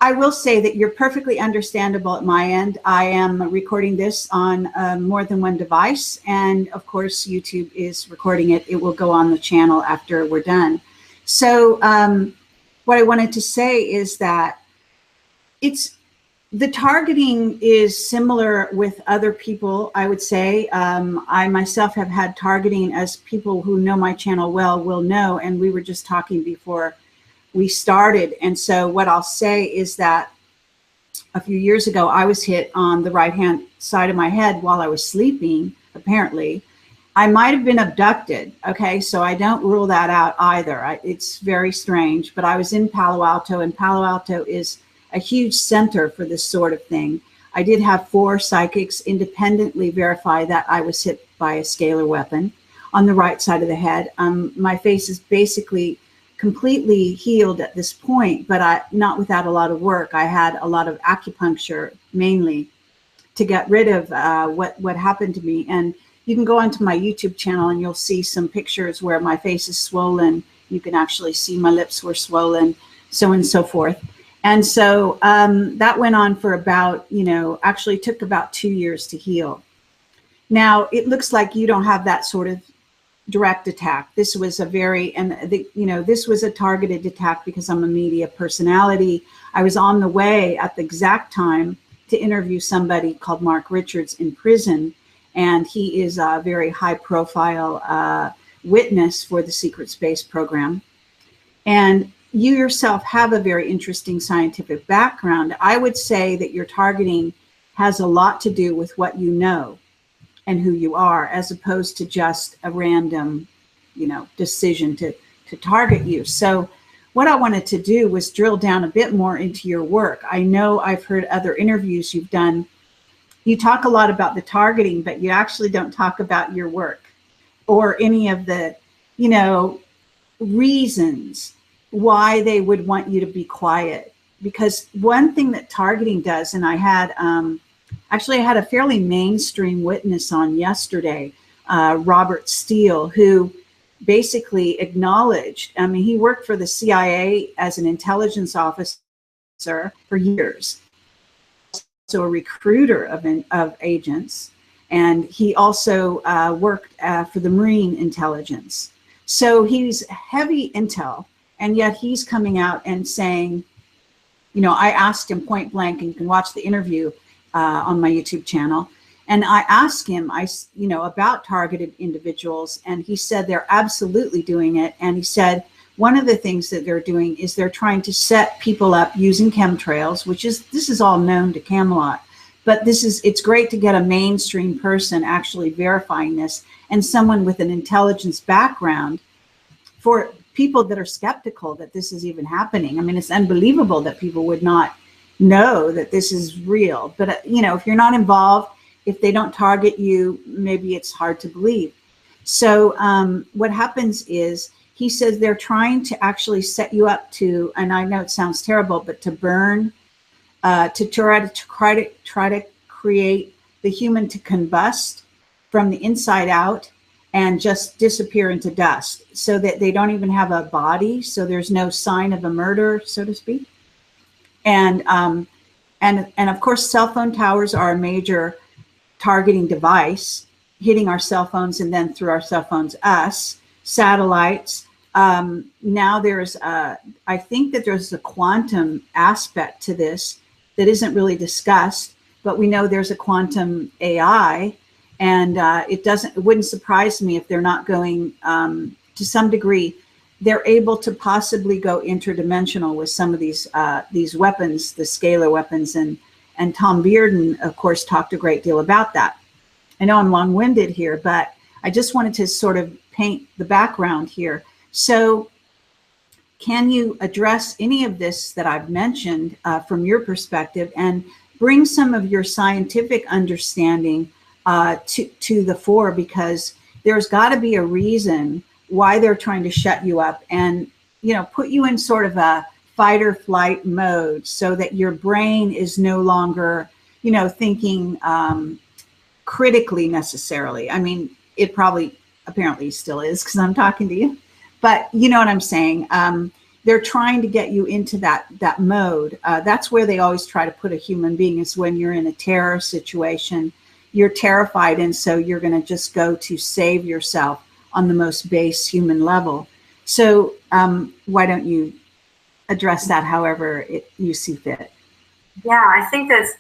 I will say that you're perfectly understandable at my end. I am recording this on more than one device. And of course, YouTube is recording it. It will go on the channel after we're done. So what I wanted to say is that the targeting is similar with other people, I would say. I myself have had targeting, as people who know my channel well will know, and we were just talking before we started. And so what I'll say is that a few years ago, I was hit on the right-hand side of my head while I was sleeping, apparently. I might have been abducted, okay? So I don't rule that out either. It's very strange, but I was in Palo Alto, and Palo Alto is a huge center for this sort of thing. I did have 4 psychics independently verify that I was hit by a scalar weapon on the right side of the head. My face is basically completely healed at this point, but not without a lot of work. I had a lot of acupuncture mainly to get rid of what happened to me. And you can go onto my YouTube channel and you'll see some pictures where my face is swollen. You can actually see my lips were swollen, so on and so forth. And so that went on for about, actually took about 2 years to heal. Now, it looks like you don't have that sort of direct attack. This was this was a targeted attack because I'm a media personality. I was on the way at the exact time to interview somebody called Mark Richards in prison, and he is a very high profile witness for the secret space program. And you yourself have a very interesting scientific background. I would say that your targeting has a lot to do with what you know and who you are, as opposed to just a random, decision to target you. So what I wanted to do was drill down a bit more into your work. I know I've heard other interviews you've done. You talk a lot about the targeting, but you actually don't talk about your work or any of the, reasons why they would want you to be quiet. Because one thing that targeting does, and I had a fairly mainstream witness on yesterday, Robert Steele, who basically acknowledged, he worked for the CIA as an intelligence officer for years, also a recruiter of agents, and he also worked for the Marine intelligence. So he's heavy intel, and yet he's coming out and saying, I asked him point blank, and you can watch the interview on my YouTube channel. And I asked him, about targeted individuals, and he said they're absolutely doing it. And he said one of the things that they're doing is they're trying to set people up using chemtrails, this is all known to Camelot. But it's great to get a mainstream person actually verifying this, and someone with an intelligence background, for people that are skeptical that this is even happening. It's unbelievable that people would not know that this is real. But, if you're not involved, if they don't target you, maybe it's hard to believe. So what happens is, he says they're trying to actually set you up to, and I know it sounds terrible, but to burn, to try to create the human to combust from the inside out and just disappear into dust, so that they don't even have a body, so there's no sign of a murder, so to speak. And of course, cell phone towers are a major targeting device, hitting our cell phones, and then through our cell phones, us, satellites. Now I think that there's a quantum aspect to this that isn't really discussed, but we know there's a quantum AI, and it wouldn't surprise me if they're not going, to some degree, they're able to possibly go interdimensional with some of these weapons, the scalar weapons, and Tom Bearden, of course, talked a great deal about that. I know I'm long-winded here, but I just wanted to sort of paint the background here. So can you address any of this that I've mentioned from your perspective, and bring some of your scientific understanding to the fore? Because there's got to be a reason why they're trying to shut you up and, put you in sort of a fight or flight mode, so that your brain is no longer, thinking critically necessarily. It apparently still is, because I'm talking to you, but you know what I'm saying. they're trying to get you into that mode. That's where they always try to put a human being, is when you're in a terror situation, you're terrified, and so you're going to just go to save yourself on the most base human level. So why don't you address that however you see fit? Yeah, I think that's